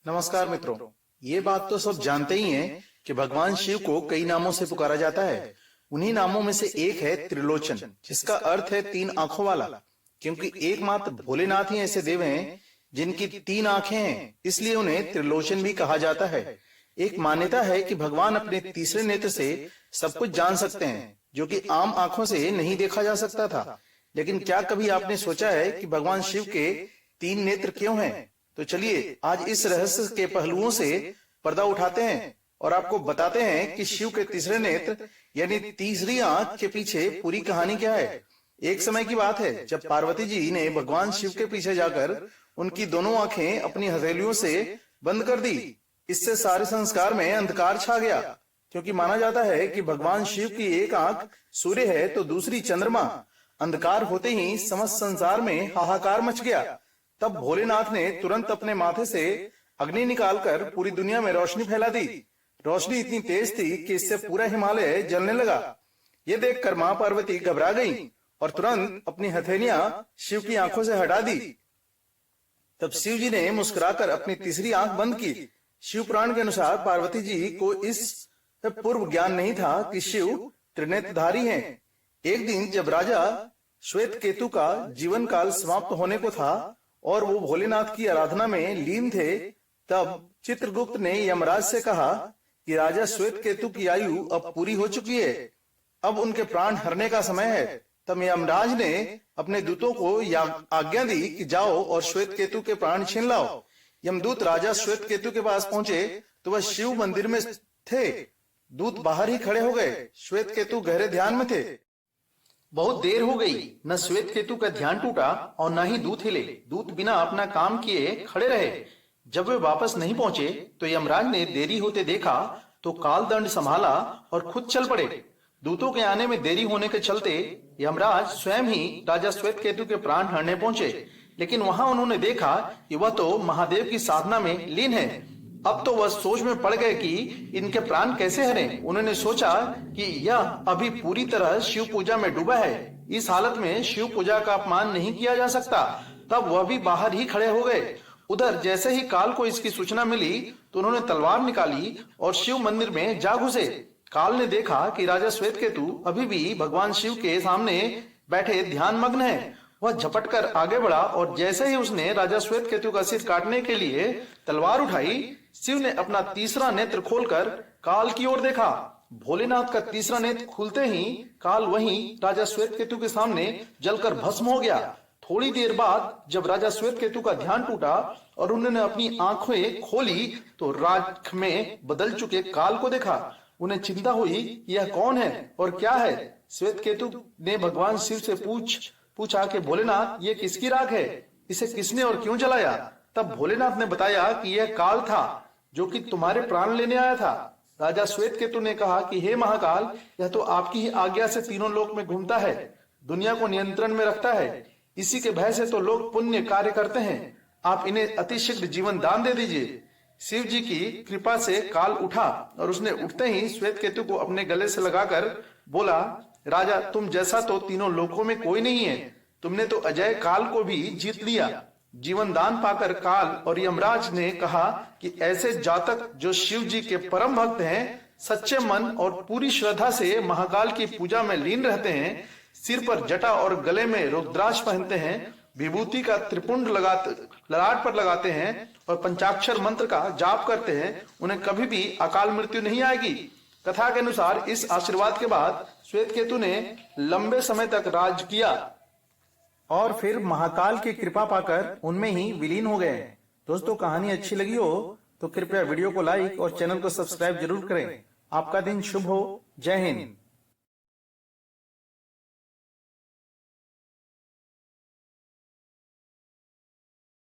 नमस्कार मित्रों, ये बात तो सब जानते ही हैं कि भगवान शिव को कई नामों से पुकारा जाता है। उन्हीं नामों में से एक है त्रिलोचन, जिसका अर्थ है तीन आंखों वाला, क्योंकि एकमात्र भोलेनाथ ही ऐसे देव हैं जिनकी तीन आंखें हैं, इसलिए उन्हें त्रिलोचन भी कहा जाता है। एक मान्यता है कि भगवान अपने तीसरे नेत्र से सब कुछ जान सकते हैं, जो कि आम आंखों से नहीं देखा जा सकता था। लेकिन क्या कभी आपने सोचा है कि भगवान शिव के तीन नेत्र क्यों हैं? तो चलिए आज इस रहस्य के पहलुओं से पर्दा उठाते हैं और आपको बताते हैं कि शिव के तीसरे नेत्र यानी तीसरी आंख के पीछे पूरी कहानी क्या है। एक समय की बात है जब पार्वती जी ने भगवान शिव के पीछे जाकर उनकी दोनों आंखें अपनी हथेलियों से बंद कर दी। इससे सारे संस्कार में अंधकार छा गया, क्योंकि माना जाता है कि भगवान शिव की एक आंख सूर्य है तो दूसरी चंद्रमा। अंधकार होते ही समस्त संसार में हाहाकार मच गया। तब भोलेनाथ ने तुरंत अपने माथे से अग्नि निकालकर पूरी दुनिया में रोशनी फैला दी। रोशनी इतनी तेज थी कि इससे पूरा हिमालय जलने लगा। ये देखकर मां पार्वती घबरा गईं और तुरंत अपनी हथेलियां शिव की आंखों से हटा दी। तब शिव जी ने मुस्कुराकर अपनी तीसरी आंख बंद की। शिव पुराण के अनुसार पार्वती जी को इस पूर्व ज्ञान नहीं था कि शिव त्रिनेत्रधारी हैं। एक दिन जब राजा श्वेत केतु का जीवन काल समाप्त होने को था और वो भोलेनाथ की आराधना में लीन थे, तब चित्रगुप्त ने यमराज से कहा कि राजा श्वेत केतु की आयु अब पूरी हो चुकी है, अब उनके प्राण हरने का समय है। तब यमराज ने अपने दूतों को आज्ञा दी कि जाओ और श्वेत केतु के प्राण छीन लाओ। यमदूत राजा श्वेत केतु के पास पहुंचे तो वह शिव मंदिर में थे। दूत बाहर ही खड़े हो गए। श्वेत केतु गहरे ध्यान में थे। बहुत देर हो गई, न श्वेत केतु का ध्यान टूटा और न ही दूत हिले। दूत बिना अपना काम किए खड़े रहे। जब वे वापस नहीं पहुंचे तो यमराज ने देरी होते देखा तो काल दंड संभाला और खुद चल पड़े। दूतों के आने में देरी होने के चलते यमराज स्वयं ही राजा श्वेत केतु के प्राण हरने पहुंचे, लेकिन वहां उन्होंने देखा कि वह तो महादेव की साधना में लीन है। अब तो वह सोच में पड़ गए कि इनके प्राण कैसे हरें। उन्होंने सोचा कि यह अभी पूरी तरह शिव पूजा में डूबा है, इस हालत में शिव पूजा का अपमान नहीं किया जा सकता। तब वह भी बाहर ही खड़े हो गए। उधर जैसे ही काल को इसकी सूचना मिली तो उन्होंने तलवार निकाली और शिव मंदिर में जा घुसे। काल ने देखा कि राजा श्वेत केतु अभी भी भगवान शिव के सामने बैठे ध्यान मग्न है। वह झपटकर आगे बढ़ा और जैसे ही उसने राजा श्वेत केतु का सिर काटने के लिए तलवार उठाई, शिव ने अपना तीसरा नेत्र खोलकर काल की ओर देखा। भोलेनाथ का तीसरा नेत्र खुलते ही काल वहीं राजा श्वेत केतु के सामने जलकर भस्म हो गया। थोड़ी देर बाद जब राजा श्वेत केतु का ध्यान टूटा और उन्होंने अपनी आंखें खोली तो राख में बदल चुके काल को देखा। उन्हें चिंता हुई कि यह कौन है और क्या है। श्वेत केतु ने भगवान शिव से पूछा कि भोलेनाथ, ये किसकी राख है? इसे किसने और क्यों जलाया? तब भोलेनाथ ने बताया कि यह काल था जो कि तुम्हारे प्राण लेने आया था। राजा श्वेत केतु ने कहा कि हे महाकाल, यह तो आपकी ही आज्ञा से तीनों लोक में घूमता है, दुनिया को नियंत्रण में रखता है। इसी के भय से तो लोग पुण्य कार्य करते हैं। आप इन्हें अतिशीघ्र जीवन दान दे दीजिए। शिव जी की कृपा से काल उठा और उसने उठते ही श्वेत केतु को अपने गले से लगाकर बोला, राजा, तुम जैसा तो तीनों लोकों में कोई नहीं है। तुमने तो अजय काल को भी जीत लिया। जीवन दान पाकर काल और यमराज ने कहा कि ऐसे जातक जो शिव जी के परम भक्त हैं, सच्चे मन और पूरी श्रद्धा से महाकाल की पूजा में लीन रहते हैं, सिर पर जटा और गले में रुद्राक्ष पहनते हैं, विभूति का त्रिपुंड ललाट पर लगाते हैं और पंचाक्षर मंत्र का जाप करते हैं, उन्हें कभी भी अकाल मृत्यु नहीं आएगी। कथा के अनुसार इस आशीर्वाद के बाद श्वेत केतु ने लंबे समय तक राज किया और फिर महाकाल की कृपा पाकर उनमें ही विलीन हो गए। दोस्तों, कहानी अच्छी लगी हो तो कृपया वीडियो को लाइक और चैनल को सब्सक्राइब जरूर करें। आपका दिन शुभ हो। जय हिंद।